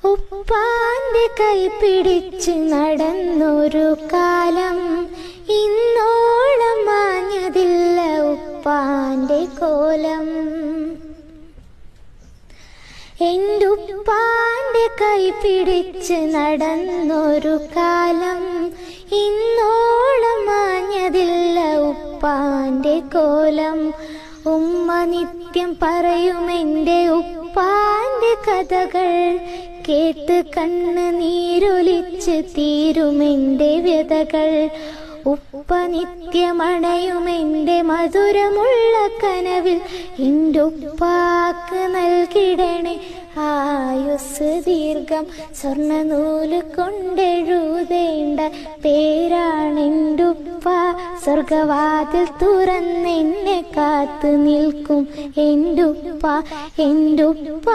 ഉപ്പാന്റെ കൈ പിടിച്ച് നടന്നൊരു കാലം ഇന്നോളം മാഞ്ഞതില്ല ഉപ്പാന്റെ കോലം. എന്റുപ്പാന്റെ കൈ പിടിച്ച് നടന്നൊരു കാലം ഇന്നോളം മാഞ്ഞതില്ല ഉപ്പാന്റെ കോലം. ഉമ്മ നിത്യം പറയുമെന്റെ ഉപ്പാന്റെ കഥകൾ കേട്ട് കണ്ണ് നീരൊലിച്ച് തീരുമെന്റെ വ്യതകൾ. ഉപ്പ നിത്യമണയുമെന്റെ മധുരമുള്ള കനവിൽ എൻ്റെ ഉപ്പാക്ക് നൽകിടണേ ആയുസ് ദീർഘം. സ്വർണ്ണ നൂല് കൊണ്ടെഴുതേണ്ട പേരാണെൻ്റെ ഉപ്പ. സ്വർഗവാതിൽ തുറന്നെന്നെ കാത്തു നിൽക്കും എൻ്റെ ഉപ്പ.